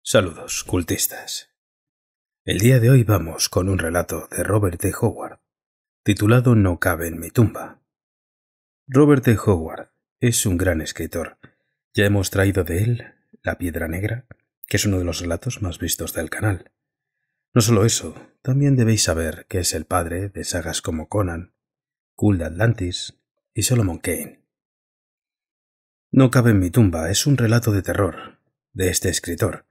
Saludos, cultistas. El día de hoy vamos con un relato de Robert E. Howard, titulado No cabe en mi tumba. Robert E. Howard es un gran escritor. Ya hemos traído de él La Piedra Negra, que es uno de los relatos más vistos del canal. No solo eso, también debéis saber que es el padre de sagas como Conan, Cool de Atlantis y Solomon Kane. No cabe en mi tumba es un relato de terror de este escritor,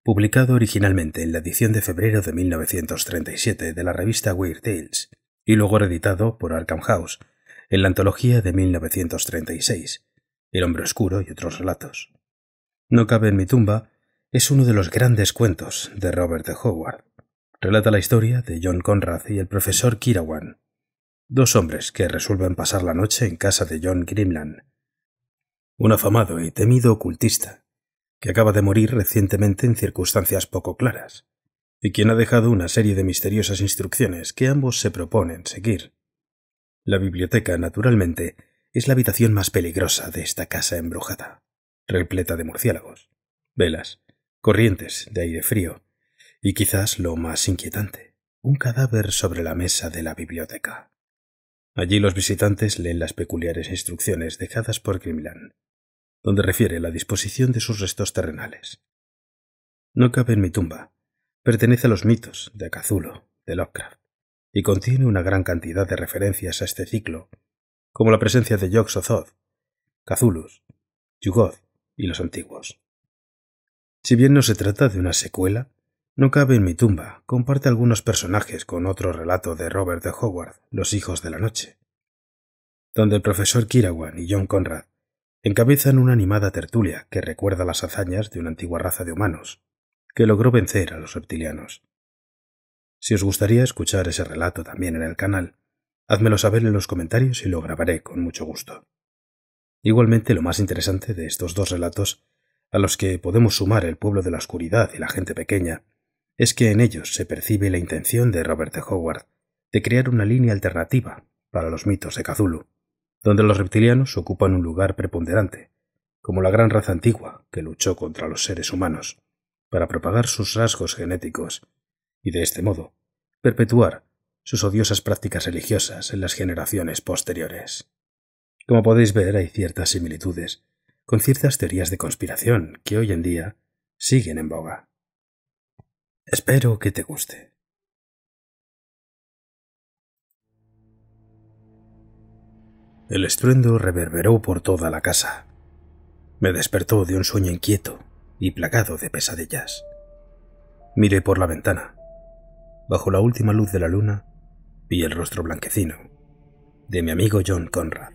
publicado originalmente en la edición de febrero de 1937 de la revista Weird Tales y luego reeditado por Arkham House en la antología de 1936, El hombre oscuro y otros relatos. No cabe en mi tumba es uno de los grandes cuentos de Robert E. Howard. Relata la historia de John Conrad y el profesor Kirawan, dos hombres que resuelven pasar la noche en casa de John Grimland, un afamado y temido ocultista que acaba de morir recientemente en circunstancias poco claras, y quien ha dejado una serie de misteriosas instrucciones que ambos se proponen seguir. La biblioteca, naturalmente, es la habitación más peligrosa de esta casa embrujada, repleta de murciélagos, velas, corrientes de aire frío, y quizás lo más inquietante, un cadáver sobre la mesa de la biblioteca. Allí los visitantes leen las peculiares instrucciones dejadas por Grimland, donde refiere la disposición de sus restos terrenales. No cabe en mi tumba. Pertenece a los mitos de Cthulhu, de Lovecraft, y contiene una gran cantidad de referencias a este ciclo, como la presencia de Yog-Sothoth, Cthulhus, Yugoth y los antiguos. Si bien no se trata de una secuela, No cabe en mi tumba comparte algunos personajes con otro relato de Robert E. Howard, Los hijos de la noche, donde el profesor Kirawan y John Conrad encabezan una animada tertulia que recuerda las hazañas de una antigua raza de humanos que logró vencer a los reptilianos. Si os gustaría escuchar ese relato también en el canal, házmelo saber en los comentarios y lo grabaré con mucho gusto. Igualmente, lo más interesante de estos dos relatos, a los que podemos sumar El pueblo de la oscuridad y La gente pequeña, es que en ellos se percibe la intención de Robert E. Howard de crear una línea alternativa para los mitos de Cthulhu, donde los reptilianos ocupan un lugar preponderante, como la gran raza antigua que luchó contra los seres humanos, para propagar sus rasgos genéticos y, de este modo, perpetuar sus odiosas prácticas religiosas en las generaciones posteriores. Como podéis ver, hay ciertas similitudes con ciertas teorías de conspiración que hoy en día siguen en boga. Espero que te guste. El estruendo reverberó por toda la casa. Me despertó de un sueño inquieto y plagado de pesadillas. Miré por la ventana. Bajo la última luz de la luna, vi el rostro blanquecino de mi amigo John Conrad.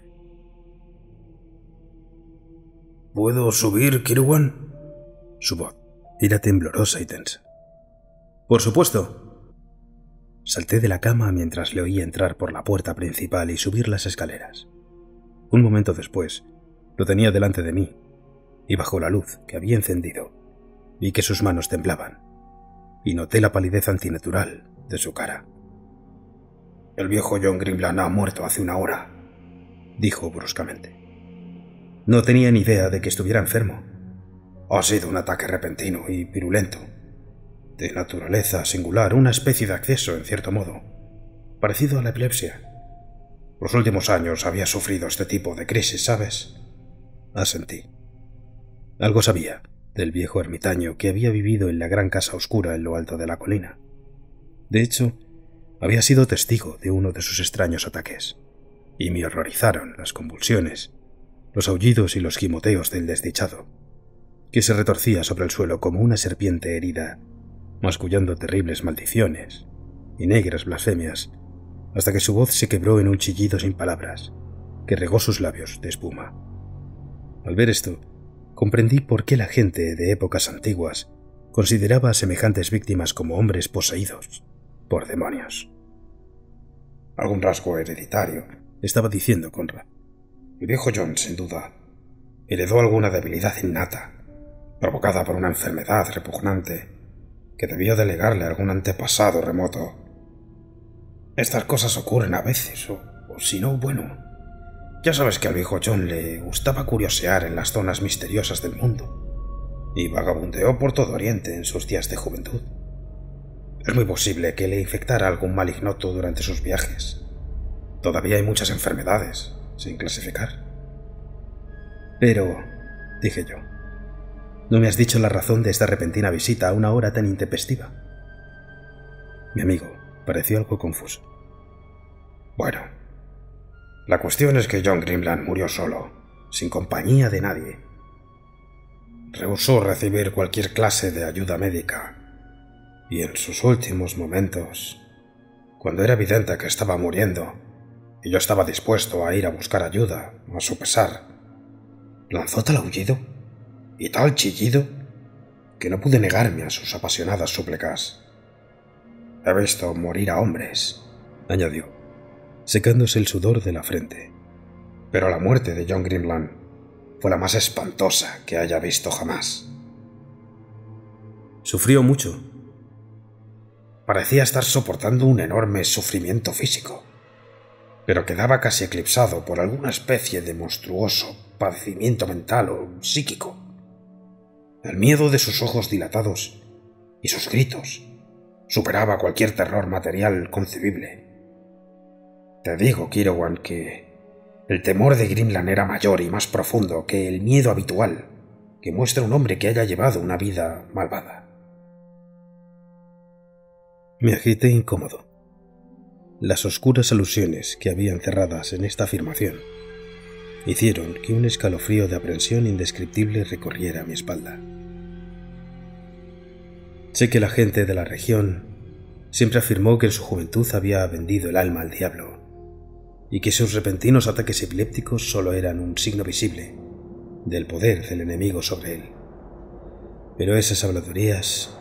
¿Puedo subir, Kirawan? Su voz era temblorosa y tensa. Por supuesto. Salté de la cama mientras le oí entrar por la puerta principal y subir las escaleras. Un momento después, lo tenía delante de mí, y bajo la luz que había encendido, vi que sus manos temblaban, y noté la palidez antinatural de su cara. El viejo John Grimland ha muerto hace una hora, dijo bruscamente. No tenía ni idea de que estuviera enfermo. Ha sido un ataque repentino y virulento, de naturaleza singular, una especie de acceso, en cierto modo, parecido a la epilepsia. Los últimos años había sufrido este tipo de crisis, ¿sabes? Asentí. Algo sabía del viejo ermitaño que había vivido en la gran casa oscura en lo alto de la colina. De hecho, había sido testigo de uno de sus extraños ataques, y me horrorizaron las convulsiones, los aullidos y los gimoteos del desdichado, que se retorcía sobre el suelo como una serpiente herida, mascullando terribles maldiciones y negras blasfemias, hasta que su voz se quebró en un chillido sin palabras, que regó sus labios de espuma. Al ver esto, comprendí por qué la gente de épocas antiguas consideraba a semejantes víctimas como hombres poseídos por demonios. Algún rasgo hereditario, estaba diciendo Conrad. El viejo John, sin duda, heredó alguna debilidad innata, provocada por una enfermedad repugnante que debió de legarle a algún antepasado remoto. Estas cosas ocurren a veces, o si no, bueno, ya sabes que al viejo John le gustaba curiosear en las zonas misteriosas del mundo. y vagabundeó por todo Oriente en sus días de juventud. Es muy posible que le infectara algún mal ignoto durante sus viajes. Todavía hay muchas enfermedades sin clasificar. Pero, dije yo, no me has dicho la razón de esta repentina visita a una hora tan intempestiva. Mi amigo pareció algo confuso. Bueno, la cuestión es que John Grimland murió solo, sin compañía de nadie. Rehusó recibir cualquier clase de ayuda médica, y en sus últimos momentos, cuando era evidente que estaba muriendo, y yo estaba dispuesto a ir a buscar ayuda, a su pesar, lanzó tal aullido y tal chillido que no pude negarme a sus apasionadas súplicas. He visto morir a hombres, añadió, secándose el sudor de la frente. Pero la muerte de John Grimland fue la más espantosa que haya visto jamás. Sufrió mucho. Parecía estar soportando un enorme sufrimiento físico, pero quedaba casi eclipsado por alguna especie de monstruoso padecimiento mental o psíquico. El miedo de sus ojos dilatados y sus gritos superaba cualquier terror material concebible. Te digo, Kiowan, que el temor de Grimland era mayor y más profundo que el miedo habitual que muestra un hombre que haya llevado una vida malvada. Me agité incómodo. Las oscuras alusiones que había encerradas en esta afirmación hicieron que un escalofrío de aprensión indescriptible recorriera mi espalda. Sé que la gente de la región siempre afirmó que en su juventud había vendido el alma al diablo y que sus repentinos ataques epilépticos solo eran un signo visible del poder del enemigo sobre él. Pero esas habladurías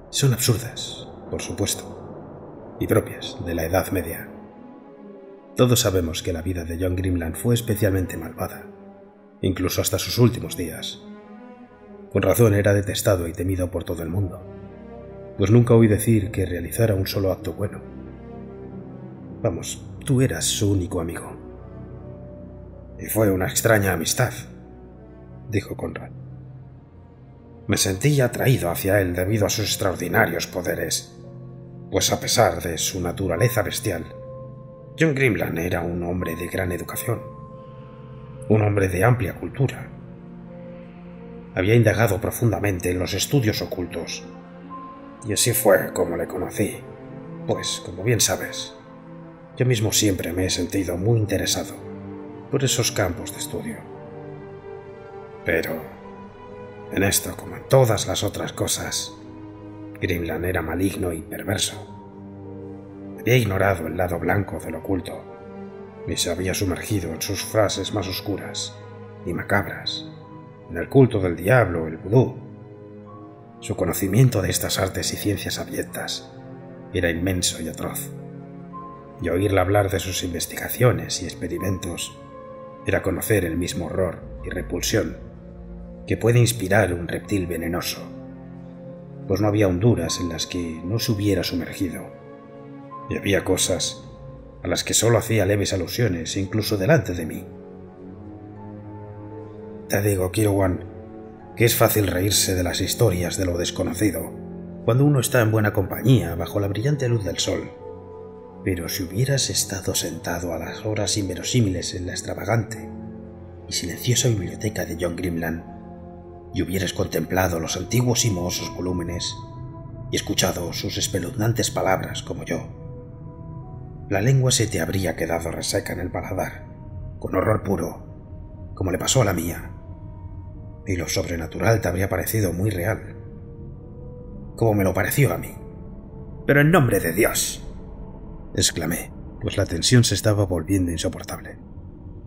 son absurdas, por supuesto, y propias de la Edad Media. Todos sabemos que la vida de John Grimland fue especialmente malvada, incluso hasta sus últimos días. Con razón era detestado y temido por todo el mundo, pues nunca oí decir que realizara un solo acto bueno. Vamos, tú eras su único amigo. Y fue una extraña amistad, dijo Conrad. Me sentí atraído hacia él debido a sus extraordinarios poderes, pues a pesar de su naturaleza bestial, John Grimland era un hombre de gran educación, un hombre de amplia cultura. Había indagado profundamente en los estudios ocultos, y así fue como le conocí, pues, como bien sabes, yo mismo siempre me he sentido muy interesado por esos campos de estudio. Pero, en esto como en todas las otras cosas, Grimland era maligno y perverso. Había ignorado el lado blanco del oculto y se había sumergido en sus frases más oscuras y macabras, en el culto del diablo, el vudú. Su conocimiento de estas artes y ciencias abyectas era inmenso y atroz, y oírle hablar de sus investigaciones y experimentos era conocer el mismo horror y repulsión que puede inspirar un reptil venenoso, pues no había honduras en las que no se hubiera sumergido, y había cosas a las que solo hacía leves alusiones, incluso delante de mí. Te digo, Kiowan, que es fácil reírse de las historias de lo desconocido cuando uno está en buena compañía bajo la brillante luz del sol. Pero si hubieras estado sentado a las horas inverosímiles en la extravagante y silenciosa biblioteca de John Grimland y hubieras contemplado los antiguos y mohosos volúmenes y escuchado sus espeluznantes palabras como yo, la lengua se te habría quedado reseca en el paladar, con horror puro, como le pasó a la mía, y lo sobrenatural te habría parecido muy real, como me lo pareció a mí. ¡Pero en nombre de Dios!, exclamé, pues la tensión se estaba volviendo insoportable.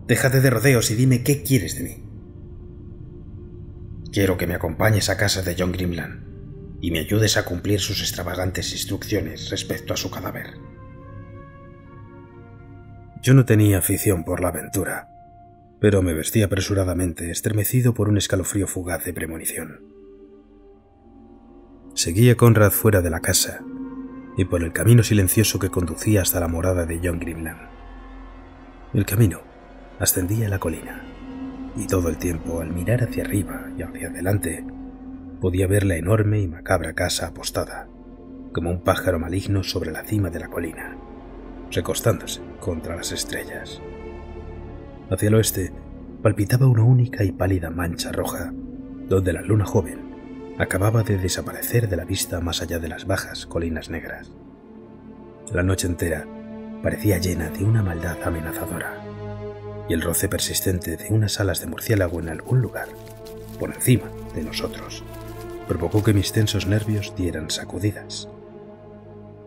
Déjate de rodeos y dime qué quieres de mí. Quiero que me acompañes a casa de John Grimland y me ayudes a cumplir sus extravagantes instrucciones respecto a su cadáver. Yo no tenía afición por la aventura, pero me vestí apresuradamente, estremecido por un escalofrío fugaz de premonición. Seguí a Conrad fuera de la casa y por el camino silencioso que conducía hasta la morada de John Grimland. El camino ascendía a la colina y todo el tiempo, al mirar hacia arriba y hacia adelante, podía ver la enorme y macabra casa apostada, como un pájaro maligno sobre la cima de la colina, recostándose contra las estrellas. Hacia el oeste palpitaba una única y pálida mancha roja, donde la luna joven acababa de desaparecer de la vista más allá de las bajas colinas negras. La noche entera parecía llena de una maldad amenazadora, y el roce persistente de unas alas de murciélago en algún lugar, por encima de nosotros, provocó que mis tensos nervios dieran sacudidas.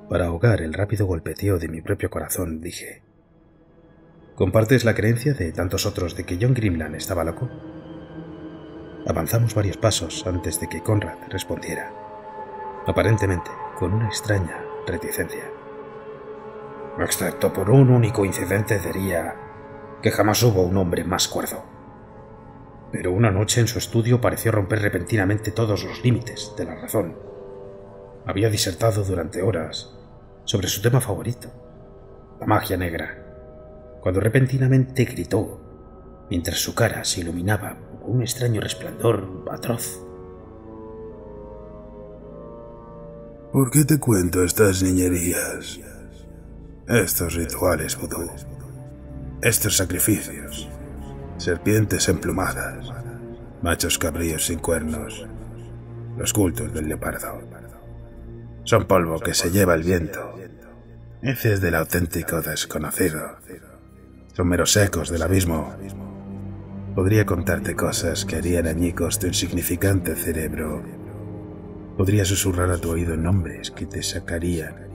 Para ahogar el rápido golpeteo de mi propio corazón, dije: ¿compartes la creencia de tantos otros de que John Grimland estaba loco? Avanzamos varios pasos antes de que Conrad respondiera, aparentemente con una extraña reticencia. Excepto por un único incidente, diría que jamás hubo un hombre más cuerdo. Pero una noche en su estudio pareció romper repentinamente todos los límites de la razón. Había disertado durante horas sobre su tema favorito, la magia negra, cuando repentinamente gritó, mientras su cara se iluminaba con un extraño resplandor atroz. ¿Por qué te cuento estas niñerías? Estos rituales vudú, estos sacrificios, serpientes emplumadas, machos cabríos sin cuernos, los cultos del leopardo. Son polvo que se lleva el viento, heces del auténtico desconocido. Son meros ecos del abismo. Podría contarte cosas que harían añicos tu insignificante cerebro. Podría susurrar a tu oído nombres que te sacarían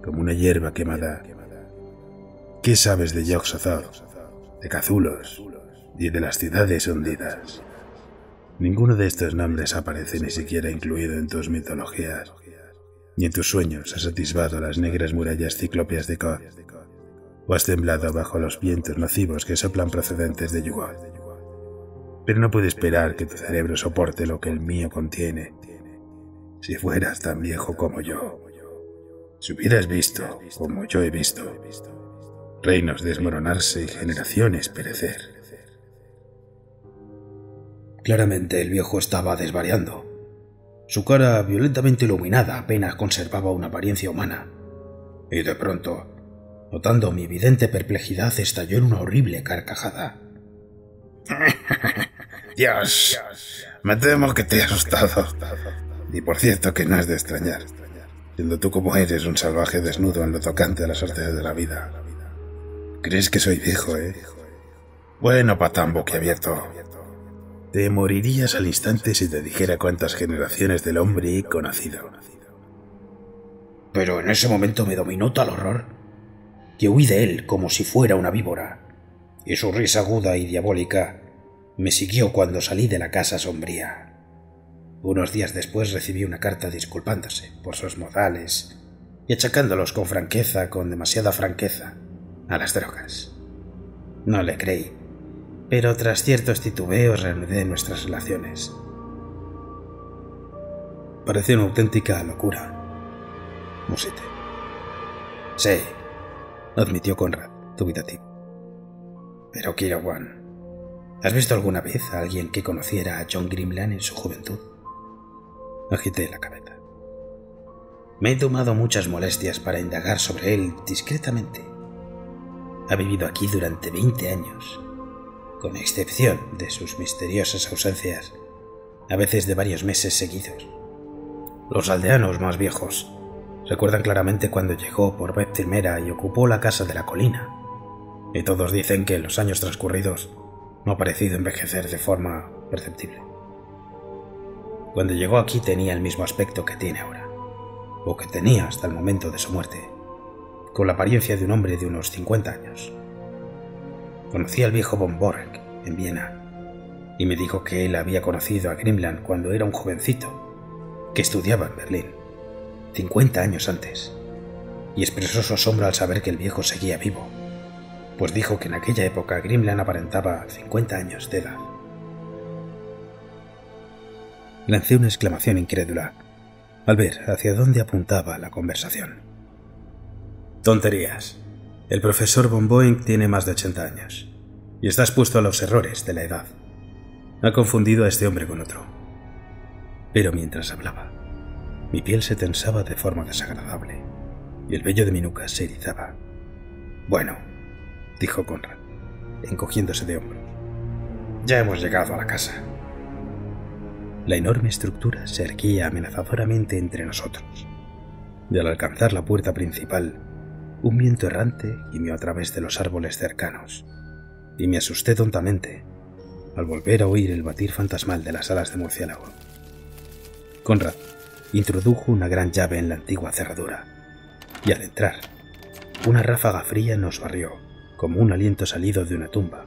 como una hierba quemada. ¿Qué sabes de Yog-Sothoth, de Cazulos y de las ciudades hundidas? Ninguno de estos nombres aparece ni siquiera incluido en tus mitologías, ni en tus sueños has atisbado las negras murallas ciclópeas de Koth, o has temblado bajo los vientos nocivos que soplan procedentes de Yugoth. Pero no puedo esperar que tu cerebro soporte lo que el mío contiene. Si fueras tan viejo como yo, si hubieras visto, como yo he visto, reinos desmoronarse y generaciones perecer. Claramente el viejo estaba desvariando. Su cara violentamente iluminada apenas conservaba una apariencia humana. Y de pronto, notando mi evidente perplejidad, estalló en una horrible carcajada. Dios, me temo que te he asustado. Y por cierto que no es de extrañar, siendo tú como eres un salvaje desnudo en lo tocante a las artes de la vida. ¿Crees que soy viejo, Bueno, patán boquiabierto. Te morirías al instante si te dijera cuántas generaciones del hombre he conocido. Pero en ese momento me dominó tal horror que huí de él como si fuera una víbora, y su risa aguda y diabólica me siguió cuando salí de la casa sombría. Unos días después recibí una carta disculpándose por sus modales y achacándolos con demasiada franqueza, a las drogas. No le creí, pero tras ciertos titubeos reanudé nuestras relaciones. Parece una auténtica locura, Musite. Sí, admitió Conrad, dubitativo. Pero Kirawan, ¿has visto alguna vez a alguien que conociera a John Grimland en su juventud? Agité la cabeza. Me he tomado muchas molestias para indagar sobre él discretamente. Ha vivido aquí durante 20 años, con excepción de sus misteriosas ausencias, a veces de varios meses seguidos. Los aldeanos más viejos recuerdan claramente cuando llegó por vez primera y ocupó la casa de la colina, y todos dicen que en los años transcurridos no ha parecido envejecer de forma perceptible. Cuando llegó aquí tenía el mismo aspecto que tiene ahora, o que tenía hasta el momento de su muerte, con la apariencia de un hombre de unos 50 años. Conocí al viejo von Borek en Viena, y me dijo que él había conocido a Grimland cuando era un jovencito, que estudiaba en Berlín, 50 años antes, y expresó su asombro al saber que el viejo seguía vivo, pues dijo que en aquella época Grimland aparentaba 50 años de edad. Lancé una exclamación incrédula al ver hacia dónde apuntaba la conversación. Tonterías. El profesor von Boeing tiene más de 80 años. y está expuesto a los errores de la edad. Ha confundido a este hombre con otro. Pero mientras hablaba, mi piel se tensaba de forma desagradable y el vello de mi nuca se erizaba. «Bueno», dijo Conrad, encogiéndose de hombros, «ya hemos llegado a la casa». La enorme estructura se erguía amenazadoramente entre nosotros, y al alcanzar la puerta principal, un viento errante gimió a través de los árboles cercanos, y me asusté tontamente al volver a oír el batir fantasmal de las alas de murciélago. Conrad introdujo una gran llave en la antigua cerradura, y al entrar, una ráfaga fría nos barrió, como un aliento salido de una tumba,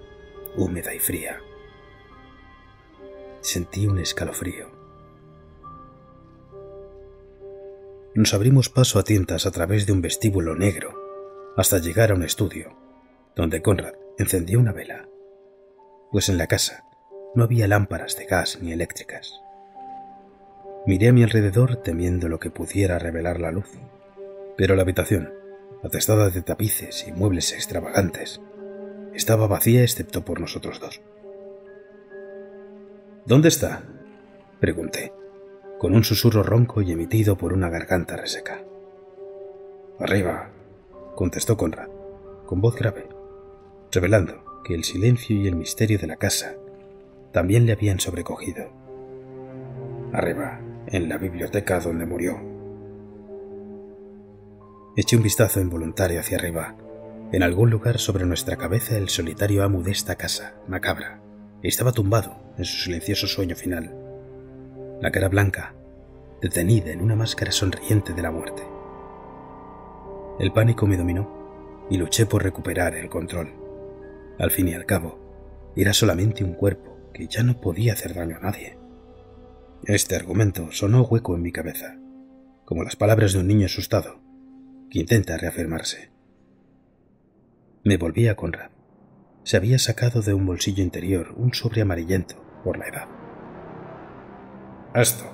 húmeda y fría. Sentí un escalofrío. Nos abrimos paso a tientas a través de un vestíbulo negro, hasta llegar a un estudio, donde Conrad encendió una vela, pues en la casa no había lámparas de gas ni eléctricas. Miré a mi alrededor temiendo lo que pudiera revelar la luz, pero la habitación, atestada de tapices y muebles extravagantes, estaba vacía excepto por nosotros dos. «¿Dónde está?», pregunté, con un susurro ronco y emitido por una garganta reseca. «Arriba», contestó Conrad, con voz grave, revelando que el silencio y el misterio de la casa también le habían sobrecogido. «Arriba, en la biblioteca donde murió». Eché un vistazo involuntario hacia arriba. En algún lugar sobre nuestra cabeza el solitario amo de esta casa macabra estaba tumbado en su silencioso sueño final, la cara blanca, detenida en una máscara sonriente de la muerte. El pánico me dominó y luché por recuperar el control. Al fin y al cabo, era solamente un cuerpo que ya no podía hacer daño a nadie. Este argumento sonó hueco en mi cabeza, como las palabras de un niño asustado que intenta reafirmarse. Me volví a Conrad. Se había sacado de un bolsillo interior un sobre amarillento por la edad. «Esto»,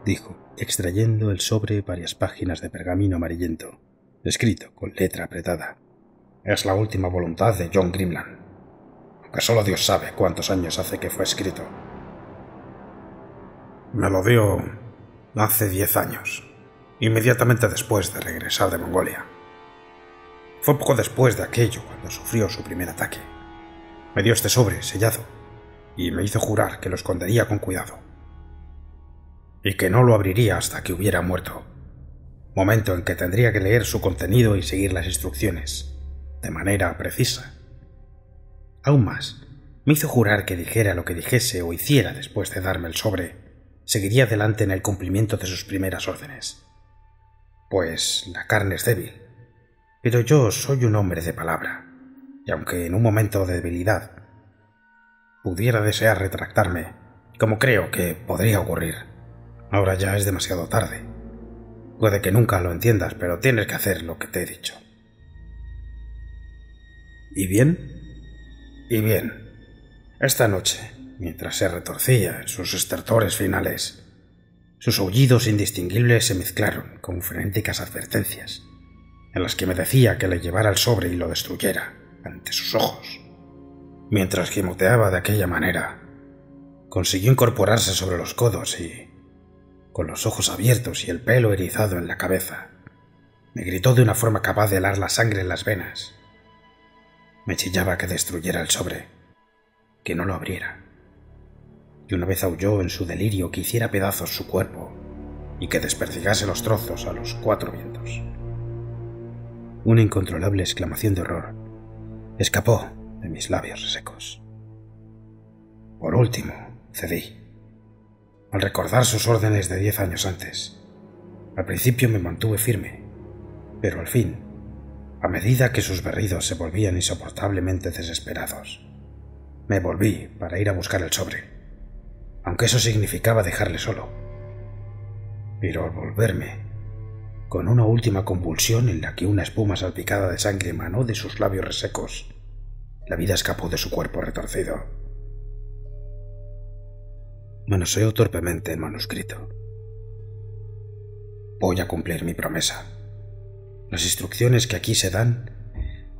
dijo, extrayendo el sobre varias páginas de pergamino amarillento, escrito con letra apretada. «Es la última voluntad de John Grimland, aunque solo Dios sabe cuántos años hace que fue escrito». Me lo dio hace 10 años, inmediatamente después de regresar de Mongolia. Fue poco después de aquello cuando sufrió su primer ataque. Me dio este sobre sellado y me hizo jurar que lo escondería con cuidado y que no lo abriría hasta que hubiera muerto, momento en que tendría que leer su contenido y seguir las instrucciones de manera precisa. Aún más, me hizo jurar que dijera lo que dijese o hiciera después de darme el sobre, seguiría adelante en el cumplimiento de sus primeras órdenes. Pues la carne es débil, pero yo soy un hombre de palabra, y aunque en un momento de debilidad pudiera desear retractarme, como creo que podría ocurrir, ahora ya es demasiado tarde. Puede que nunca lo entiendas, pero tienes que hacer lo que te he dicho. ¿Y bien? Y bien. Esta noche, mientras se retorcía en sus estertores finales, sus aullidos indistinguibles se mezclaron con frenéticas advertencias, en las que me decía que le llevara el sobre y lo destruyera ante sus ojos. Mientras gimoteaba de aquella manera, consiguió incorporarse sobre los codos y, con los ojos abiertos y el pelo erizado en la cabeza, me gritó de una forma capaz de helar la sangre en las venas. Me chillaba que destruyera el sobre, que no lo abriera, y una vez aulló en su delirio que hiciera pedazos su cuerpo y que desperdigase los trozos a los 4 vientos. Una incontrolable exclamación de horror escapó de mis labios resecos. Por último, cedí. Al recordar sus órdenes de 10 años antes, al principio me mantuve firme, pero al fin, a medida que sus berridos se volvían insoportablemente desesperados, me volví para ir a buscar el sobre, aunque eso significaba dejarle solo. Pero al volverme, con una última convulsión en la que una espuma salpicada de sangre emanó de sus labios resecos, la vida escapó de su cuerpo retorcido. Manoseó torpemente el manuscrito. Voy a cumplir mi promesa. Las instrucciones que aquí se dan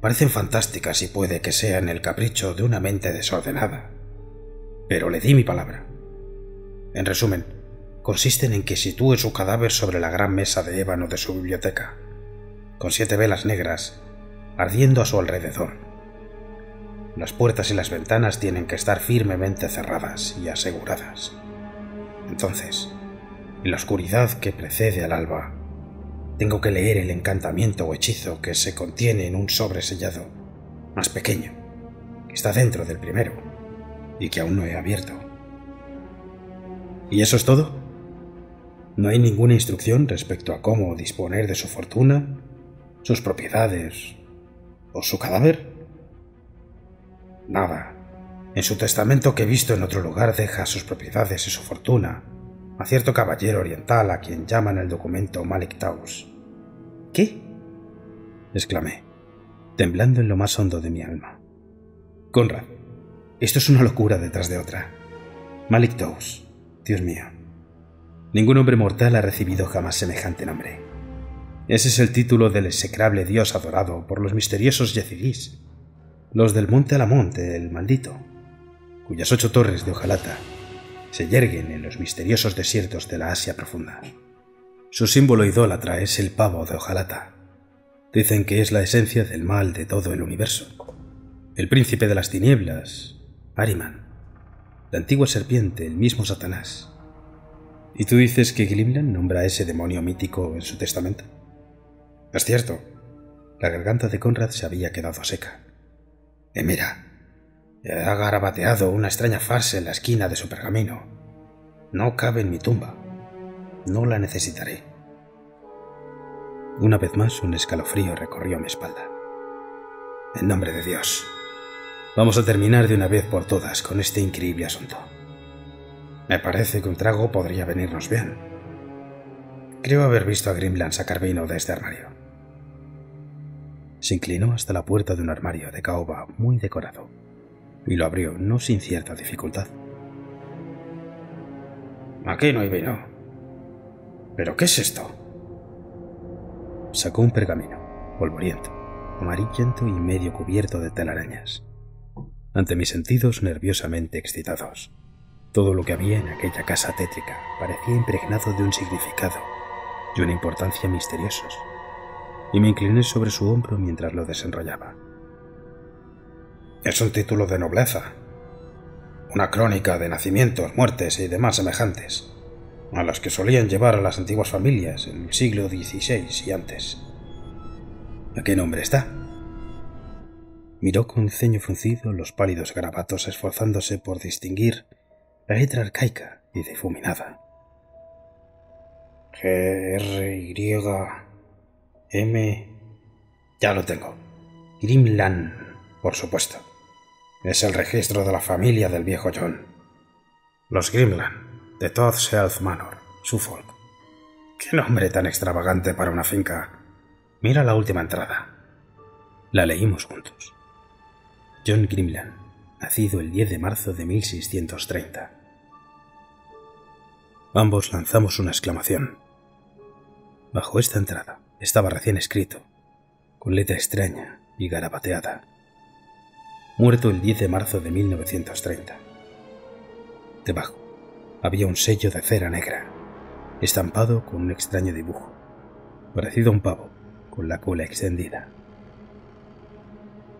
parecen fantásticas y puede que sean el capricho de una mente desordenada. Pero le di mi palabra. En resumen, consisten en que sitúe su cadáver sobre la gran mesa de ébano de su biblioteca, con 7 velas negras ardiendo a su alrededor. Las puertas y las ventanas tienen que estar firmemente cerradas y aseguradas. Entonces, en la oscuridad que precede al alba, tengo que leer el encantamiento o hechizo que se contiene en un sobre sellado, más pequeño, que está dentro del primero y que aún no he abierto. ¿Y eso es todo? ¿No hay ninguna instrucción respecto a cómo disponer de su fortuna, sus propiedades o su cadáver? Nada. En su testamento que he visto en otro lugar deja sus propiedades y su fortuna a cierto caballero oriental a quien llaman el documento Malik Taus. ¿Qué? Exclamé, temblando en lo más hondo de mi alma. Conrad, esto es una locura detrás de otra. Malik Taus, Dios mío. Ningún hombre mortal ha recibido jamás semejante nombre. Ese es el título del execrable dios adorado por los misteriosos yazidís, los del monte Alamont, el maldito, cuyas 8 torres de hojalata se yerguen en los misteriosos desiertos de la Asia profunda. Su símbolo idólatra es el pavo de hojalata. Dicen que es la esencia del mal de todo el universo. El príncipe de las tinieblas, Ahriman, la antigua serpiente, el mismo Satanás. ¿Y tú dices que Grimlan nombra a ese demonio mítico en su testamento? Es cierto. La garganta de Conrad se había quedado seca. Mira, ha garabateado una extraña farsa en la esquina de su pergamino. No cabe en mi tumba. No la necesitaré. Una vez más un escalofrío recorrió mi espalda. En nombre de Dios, vamos a terminar de una vez por todas con este increíble asunto. Me parece que un trago podría venirnos bien. Creo haber visto a Grimlan sacar vino de este armario. Se inclinó hasta la puerta de un armario de caoba muy decorado y lo abrió no sin cierta dificultad. Aquí no hay vino. ¿Pero qué es esto? Sacó un pergamino, polvoriento, amarillento y medio cubierto de telarañas. Ante mis sentidos nerviosamente excitados, todo lo que había en aquella casa tétrica parecía impregnado de un significado y una importancia misteriosos, y me incliné sobre su hombro mientras lo desenrollaba. Es un título de nobleza, una crónica de nacimientos, muertes y demás semejantes, a las que solían llevar a las antiguas familias en el siglo XVI y antes. ¿A qué nombre está? Miró con ceño fruncido los pálidos garabatos esforzándose por distinguir la letra arcaica y difuminada. G-R-Y-M... Ya lo tengo. Grimlan, por supuesto. Es el registro de la familia del viejo John. Los Grimlan, de Todd's Health Manor, Suffolk. ¡Qué nombre tan extravagante para una finca! Mira la última entrada. La leímos juntos. John Grimlan, nacido el 10 de marzo de 1630. Ambos lanzamos una exclamación. Bajo esta entrada estaba recién escrito, con letra extraña y garabateada. Muerto el 10 de marzo de 1930. Debajo había un sello de cera negra, estampado con un extraño dibujo, parecido a un pavo con la cola extendida.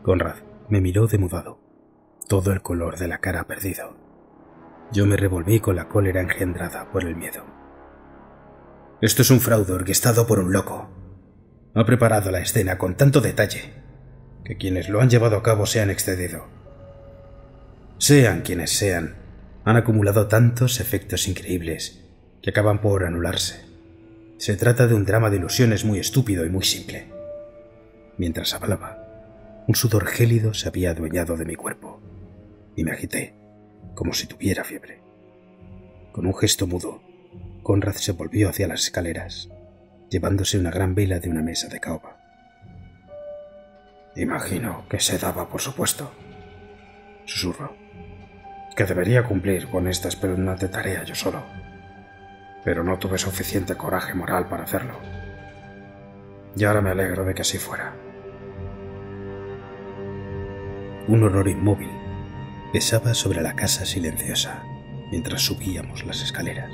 Conrad me miró demudado, todo el color de la cara perdido. Yo me revolví con la cólera engendrada por el miedo. Esto es un fraude orquestado por un loco. Ha preparado la escena con tanto detalle que quienes lo han llevado a cabo se han excedido. Sean quienes sean, han acumulado tantos efectos increíbles que acaban por anularse. Se trata de un drama de ilusiones muy estúpido y muy simple. Mientras hablaba, un sudor gélido se había adueñado de mi cuerpo y me agité, como si tuviera fiebre. Con un gesto mudo, Conrad se volvió hacia las escaleras, llevándose una gran vela de una mesa de caoba. Imagino que se daba por supuesto, susurró, que debería cumplir con esta espeluznante tarea yo solo, pero no tuve suficiente coraje moral para hacerlo. Y ahora me alegro de que así fuera. Un horror inmóvil pesaba sobre la casa silenciosa mientras subíamos las escaleras.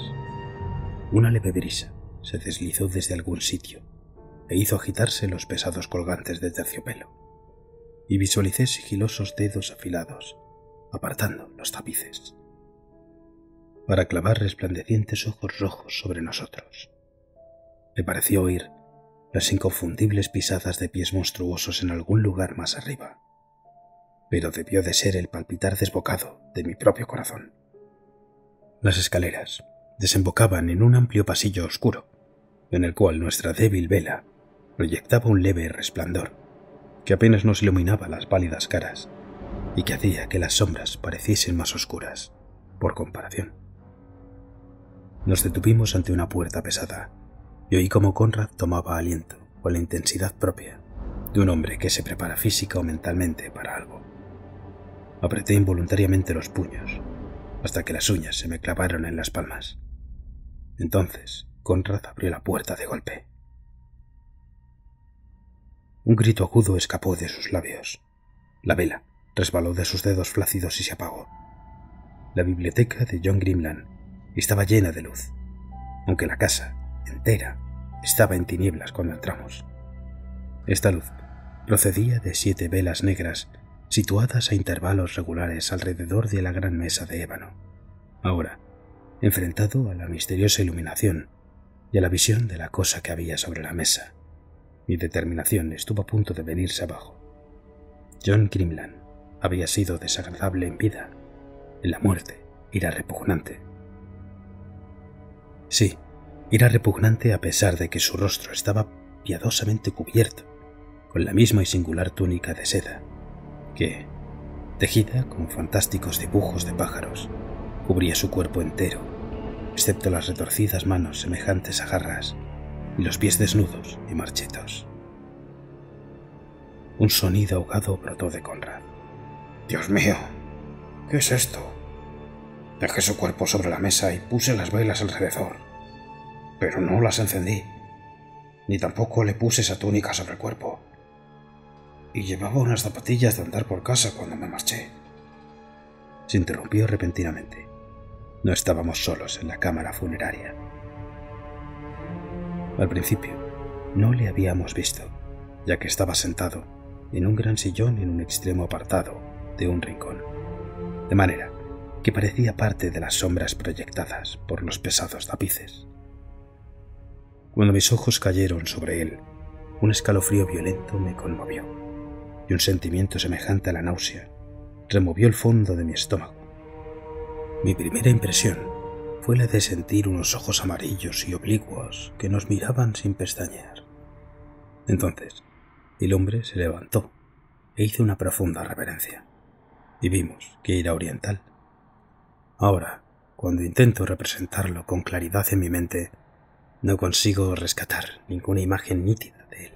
Una leve brisa se deslizó desde algún sitio e hizo agitarse los pesados colgantes de terciopelo, y visualicé sigilosos dedos afilados apartando los tapices para clavar resplandecientes ojos rojos sobre nosotros. Me pareció oír las inconfundibles pisadas de pies monstruosos en algún lugar más arriba, pero debió de ser el palpitar desbocado de mi propio corazón. Las escaleras desembocaban en un amplio pasillo oscuro, en el cual nuestra débil vela proyectaba un leve resplandor que apenas nos iluminaba las pálidas caras y que hacía que las sombras pareciesen más oscuras, por comparación. Nos detuvimos ante una puerta pesada y oí cómo Conrad tomaba aliento con la intensidad propia de un hombre que se prepara física o mentalmente para algo. Apreté involuntariamente los puños hasta que las uñas se me clavaron en las palmas. Entonces Conrad abrió la puerta de golpe. Un grito agudo escapó de sus labios. La vela resbaló de sus dedos flácidos y se apagó. La biblioteca de John Grimland estaba llena de luz, aunque la casa entera estaba en tinieblas cuando entramos. Esta luz procedía de 7 velas negras situadas a intervalos regulares alrededor de la gran mesa de ébano. Ahora, enfrentado a la misteriosa iluminación y a la visión de la cosa que había sobre la mesa, mi determinación estuvo a punto de venirse abajo. John Grimland había sido desagradable en vida. En la muerte era repugnante. Sí, era repugnante a pesar de que su rostro estaba piadosamente cubierto con la misma y singular túnica de seda que, tejida con fantásticos dibujos de pájaros, cubría su cuerpo entero, excepto las retorcidas manos semejantes a garras y los pies desnudos y marchitos. Un sonido ahogado brotó de Conrad. «Dios mío, ¿qué es esto?» Dejé su cuerpo sobre la mesa y puse las velas alrededor, pero no las encendí, ni tampoco le puse esa túnica sobre el cuerpo. Y llevaba unas zapatillas de andar por casa cuando me marché. Se interrumpió repentinamente. No estábamos solos en la cámara funeraria. Al principio, no le habíamos visto, ya que estaba sentado en un gran sillón en un extremo apartado de un rincón, de manera que parecía parte de las sombras proyectadas por los pesados tapices. Cuando mis ojos cayeron sobre él, un escalofrío violento me conmovió, y un sentimiento semejante a la náusea removió el fondo de mi estómago. Mi primera impresión fue la de sentir unos ojos amarillos y oblicuos que nos miraban sin pestañear. Entonces, el hombre se levantó e hizo una profunda reverencia, y vimos que era oriental. Ahora, cuando intento representarlo con claridad en mi mente, no consigo rescatar ninguna imagen nítida de él.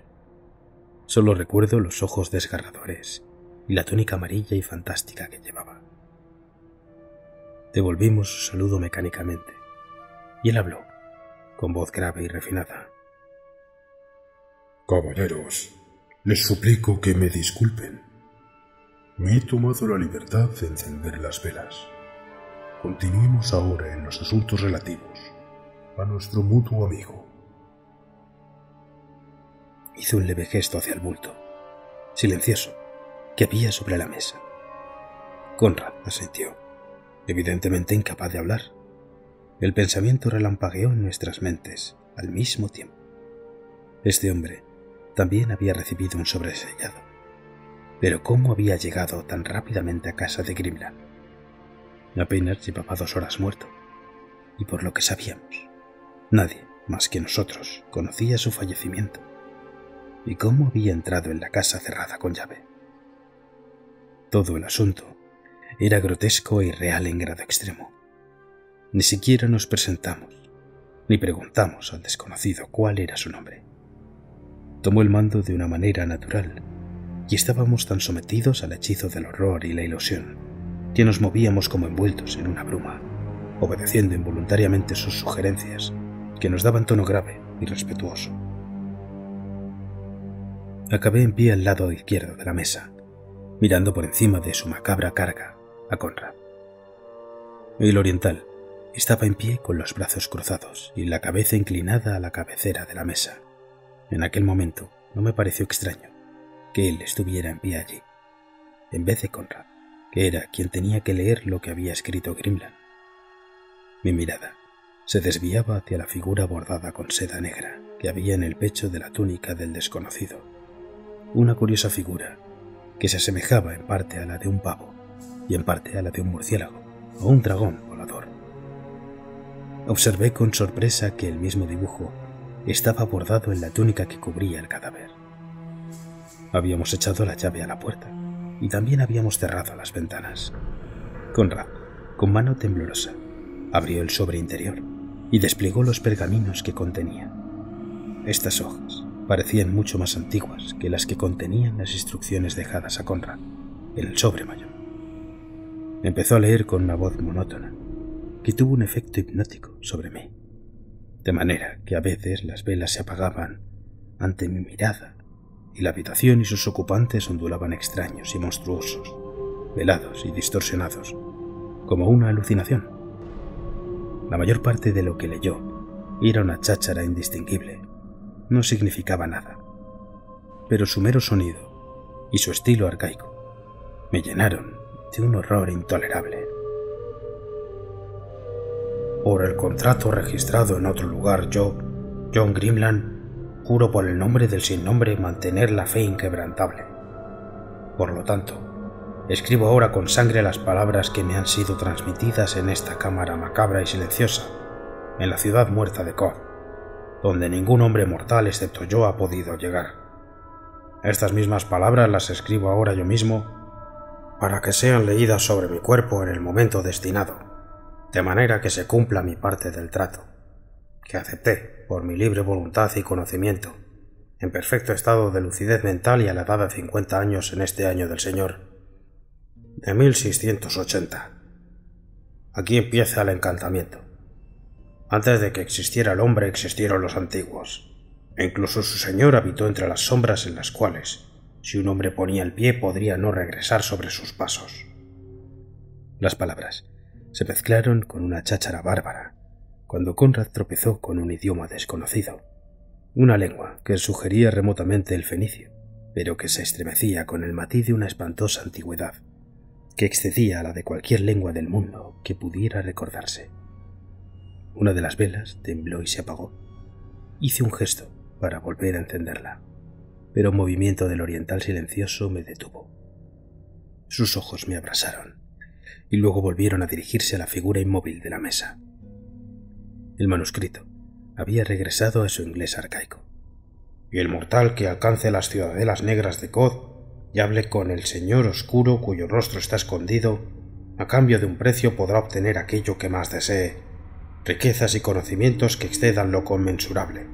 Solo recuerdo los ojos desgarradores y la túnica amarilla y fantástica que llevaba. Devolvimos su saludo mecánicamente, y él habló, con voz grave y refinada. «Caballeros, les suplico que me disculpen. Me he tomado la libertad de encender las velas. Continuemos ahora en los asuntos relativos a nuestro mutuo amigo». Hizo un leve gesto hacia el bulto, silencioso, que había sobre la mesa. Conrad asintió, evidentemente incapaz de hablar. El pensamiento relampagueó en nuestras mentes al mismo tiempo. Este hombre también había recibido un sobresellado. Pero ¿cómo había llegado tan rápidamente a casa de Grimland? Apenas llevaba 2 horas muerto, y por lo que sabíamos, nadie más que nosotros conocía su fallecimiento. ¿Y cómo había entrado en la casa cerrada con llave? Todo el asunto era grotesco e irreal en grado extremo. Ni siquiera nos presentamos, ni preguntamos al desconocido cuál era su nombre. Tomó el mando de una manera natural, y estábamos tan sometidos al hechizo del horror y la ilusión que nos movíamos como envueltos en una bruma, obedeciendo involuntariamente sus sugerencias, que nos daban tono grave y respetuoso. Acabé en pie al lado izquierdo de la mesa, mirando por encima de su macabra carga a Conrad. El oriental estaba en pie con los brazos cruzados y la cabeza inclinada a la cabecera de la mesa. En aquel momento no me pareció extraño que él estuviera en pie allí, en vez de Conrad, que era quien tenía que leer lo que había escrito Grimland. Mi mirada se desviaba hacia la figura bordada con seda negra que había en el pecho de la túnica del desconocido. Una curiosa figura que se asemejaba en parte a la de un pavo y en parte a la de un murciélago o un dragón volador. Observé con sorpresa que el mismo dibujo estaba bordado en la túnica que cubría el cadáver. Habíamos echado la llave a la puerta y también habíamos cerrado las ventanas. Conrad, con mano temblorosa, abrió el sobre interior y desplegó los pergaminos que contenía. Estas hojas parecían mucho más antiguas que las que contenían las instrucciones dejadas a Conrad en el sobre mayor. Empezó a leer con una voz monótona que tuvo un efecto hipnótico sobre mí, de manera que a veces las velas se apagaban ante mi mirada y la habitación y sus ocupantes ondulaban extraños y monstruosos, velados y distorsionados, como una alucinación. La mayor parte de lo que leyó era una cháchara indistinguible, no significaba nada, pero su mero sonido y su estilo arcaico me llenaron de un horror intolerable. Por el contrato registrado en otro lugar, yo, John Grimland, juro por el nombre del sin nombre mantener la fe inquebrantable. Por lo tanto, escribo ahora con sangre las palabras que me han sido transmitidas en esta cámara macabra y silenciosa, en la ciudad muerta de Cod, donde ningún hombre mortal excepto yo ha podido llegar. Estas mismas palabras las escribo ahora yo mismo para que sean leídas sobre mi cuerpo en el momento destinado, de manera que se cumpla mi parte del trato, que acepté por mi libre voluntad y conocimiento, en perfecto estado de lucidez mental y a la edad de 50 años en este año del Señor, de 1680. Aquí empieza el encantamiento. Antes de que existiera el hombre existieron los antiguos, e incluso su señor habitó entre las sombras en las cuales, si un hombre ponía el pie, podría no regresar sobre sus pasos. Las palabras se mezclaron con una cháchara bárbara cuando Conrad tropezó con un idioma desconocido, una lengua que sugería remotamente el fenicio, pero que se estremecía con el matiz de una espantosa antigüedad que excedía a la de cualquier lengua del mundo que pudiera recordarse. Una de las velas tembló y se apagó. Hice un gesto para volver a encenderla, pero un movimiento del oriental silencioso me detuvo. Sus ojos me abrasaron y luego volvieron a dirigirse a la figura inmóvil de la mesa. El manuscrito había regresado a su inglés arcaico. Y el mortal que alcance las ciudadelas negras de Cod y hable con el señor oscuro cuyo rostro está escondido, a cambio de un precio podrá obtener aquello que más desee, riquezas y conocimientos que excedan lo conmensurable,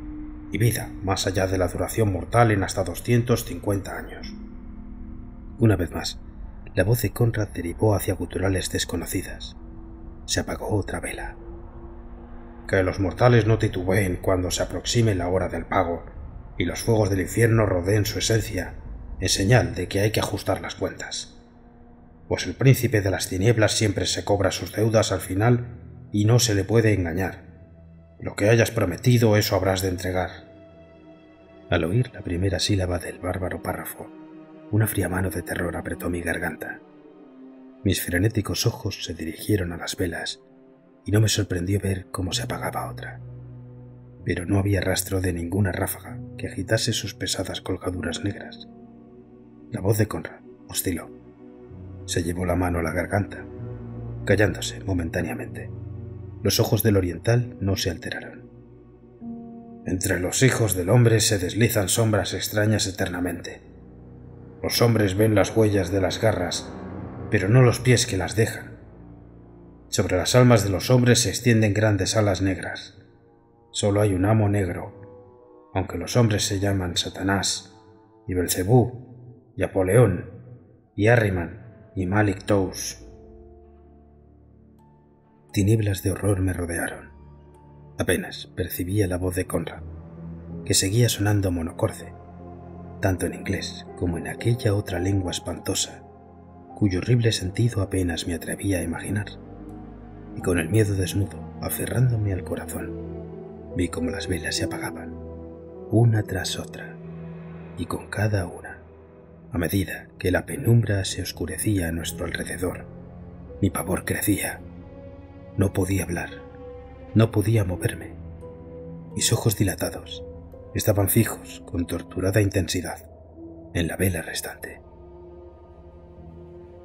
y vida más allá de la duración mortal en hasta 250 años. Una vez más, la voz de Conrad derivó hacia guturales desconocidas. Se apagó otra vela. Que los mortales no titubeen cuando se aproxime la hora del pago y los fuegos del infierno rodeen su esencia, en señal de que hay que ajustar las cuentas. Pues el príncipe de las tinieblas siempre se cobra sus deudas al final y no se le puede engañar. Lo que hayas prometido, eso habrás de entregar. Al oír la primera sílaba del bárbaro párrafo, una fría mano de terror apretó mi garganta. Mis frenéticos ojos se dirigieron a las velas y no me sorprendió ver cómo se apagaba otra. Pero no había rastro de ninguna ráfaga que agitase sus pesadas colgaduras negras. La voz de Conrad osciló. Se llevó la mano a la garganta, callándose momentáneamente. Los ojos del oriental no se alteraron. Entre los hijos del hombre se deslizan sombras extrañas eternamente. Los hombres ven las huellas de las garras, pero no los pies que las dejan. Sobre las almas de los hombres se extienden grandes alas negras. Solo hay un amo negro, aunque los hombres se llaman Satanás, y Belcebú, y Apoleón, y Ahriman, y Malik Tous. Tinieblas de horror me rodearon. Apenas percibía la voz de Conrad, que seguía sonando monocorde, tanto en inglés como en aquella otra lengua espantosa cuyo horrible sentido apenas me atrevía a imaginar. Y con el miedo desnudo, aferrándome al corazón, vi cómo las velas se apagaban, una tras otra, y con cada una, a medida que la penumbra se oscurecía a nuestro alrededor, mi pavor crecía. No podía hablar, no podía moverme. Mis ojos dilatados estaban fijos con torturada intensidad en la vela restante.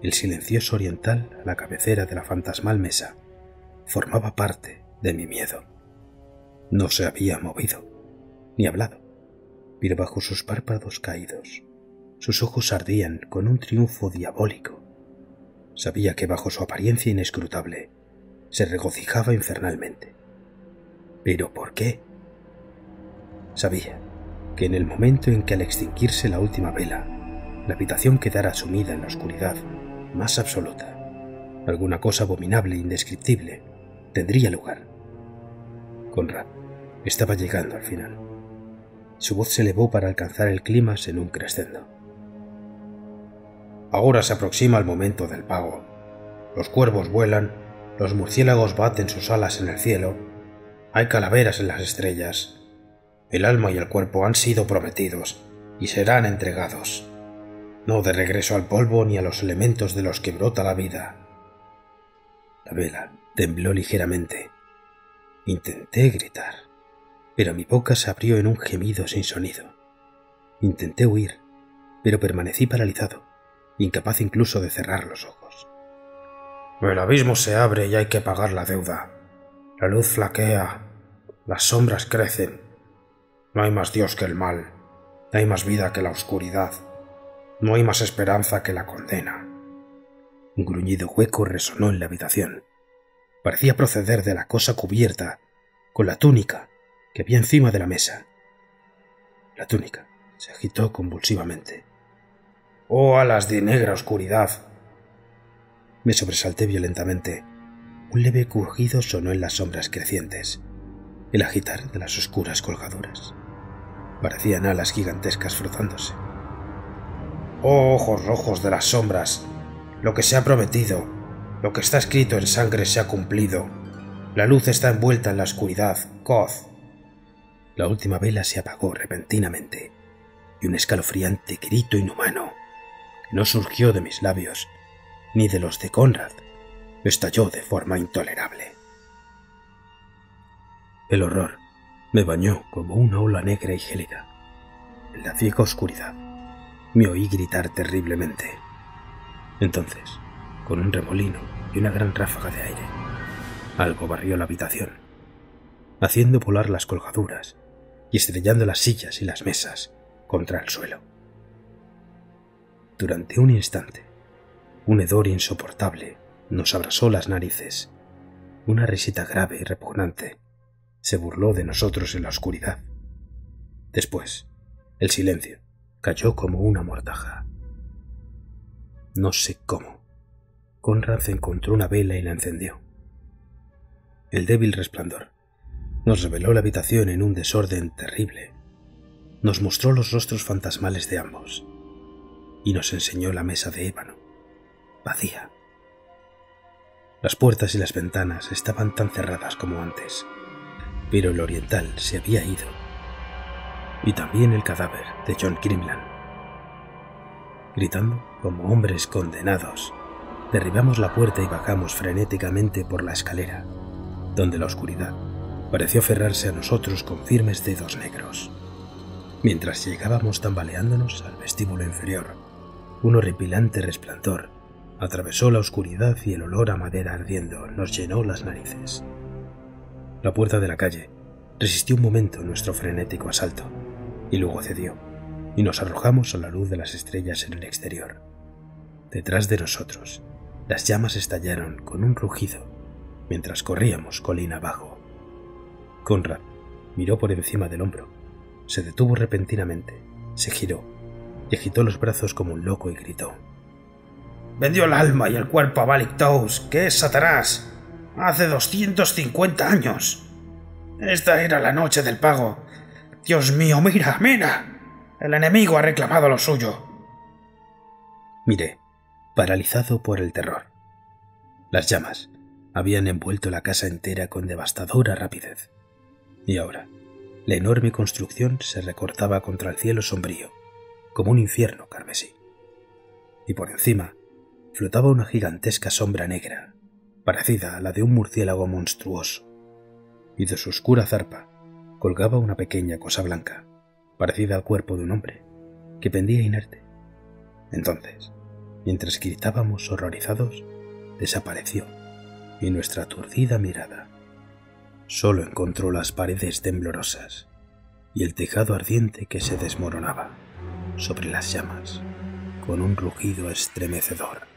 El silencioso oriental a la cabecera de la fantasmal mesa formaba parte de mi miedo. No se había movido, ni hablado, pero bajo sus párpados caídos, sus ojos ardían con un triunfo diabólico. Sabía que bajo su apariencia inescrutable se regocijaba infernalmente. ¿Pero por qué? Sabía que en el momento en que al extinguirse la última vela, la habitación quedara sumida en la oscuridad más absoluta, alguna cosa abominable e indescriptible tendría lugar. Conrad estaba llegando al final. Su voz se elevó para alcanzar el clímax en un crescendo. Ahora se aproxima el momento del pago. Los cuervos vuelan, los murciélagos baten sus alas en el cielo, hay calaveras en las estrellas. El alma y el cuerpo han sido prometidos y serán entregados, no de regreso al polvo ni a los elementos de los que brota la vida. La vela tembló ligeramente. Intenté gritar, pero mi boca se abrió en un gemido sin sonido. Intenté huir, pero permanecí paralizado, incapaz incluso de cerrar los ojos. El abismo se abre y hay que pagar la deuda. La luz flaquea, las sombras crecen. No hay más Dios que el mal, no hay más vida que la oscuridad, no hay más esperanza que la condena. Un gruñido hueco resonó en la habitación. Parecía proceder de la cosa cubierta con la túnica que había encima de la mesa. La túnica se agitó convulsivamente. ¡Oh, alas de negra oscuridad! Me sobresalté violentamente. Un leve crujido sonó en las sombras crecientes, el agitar de las oscuras colgaduras. Parecían alas gigantescas frotándose. ¡Oh, ojos rojos de las sombras! Lo que se ha prometido, lo que está escrito en sangre se ha cumplido. La luz está envuelta en la oscuridad, Koth. La última vela se apagó repentinamente, y un escalofriante grito inhumano, que no surgió de mis labios, ni de los de Conrad, estalló de forma intolerable. El horror me bañó como una ola negra y gélida. En la ciega oscuridad me oí gritar terriblemente. Entonces, con un remolino y una gran ráfaga de aire, algo barrió la habitación, haciendo volar las colgaduras y estrellando las sillas y las mesas contra el suelo. Durante un instante, un hedor insoportable nos abrasó las narices. Una risita grave y repugnante se burló de nosotros en la oscuridad. Después, el silencio cayó como una mortaja. No sé cómo. Conrad encontró una vela y la encendió. El débil resplandor nos reveló la habitación en un desorden terrible. Nos mostró los rostros fantasmales de ambos y nos enseñó la mesa de ébano, vacía. Las puertas y las ventanas estaban tan cerradas como antes, pero el oriental se había ido, y también el cadáver de John Grimland. Gritando como hombres condenados, derribamos la puerta y bajamos frenéticamente por la escalera, donde la oscuridad pareció aferrarse a nosotros con firmes dedos negros. Mientras llegábamos tambaleándonos al vestíbulo inferior, un horripilante resplandor atravesó la oscuridad y el olor a madera ardiendo nos llenó las narices. La puerta de la calle resistió un momento nuestro frenético asalto, y luego cedió, y nos arrojamos a la luz de las estrellas en el exterior. Detrás de nosotros, las llamas estallaron con un rugido, mientras corríamos colina abajo. Conrad miró por encima del hombro, se detuvo repentinamente, se giró, y agitó los brazos como un loco y gritó: «Vendió el alma y el cuerpo a Balik Tous, que es Satanás, hace 250 años. Esta era la noche del pago. Dios mío, mira. El enemigo ha reclamado lo suyo». Miré, paralizado por el terror. Las llamas habían envuelto la casa entera con devastadora rapidez, y ahora la enorme construcción se recortaba contra el cielo sombrío, como un infierno carmesí. Y por encima flotaba una gigantesca sombra negra, parecida a la de un murciélago monstruoso, y de su oscura zarpa colgaba una pequeña cosa blanca, parecida al cuerpo de un hombre, que pendía inerte. Entonces, mientras gritábamos horrorizados, desapareció, y nuestra aturdida mirada solo encontró las paredes temblorosas y el tejado ardiente que se desmoronaba sobre las llamas con un rugido estremecedor.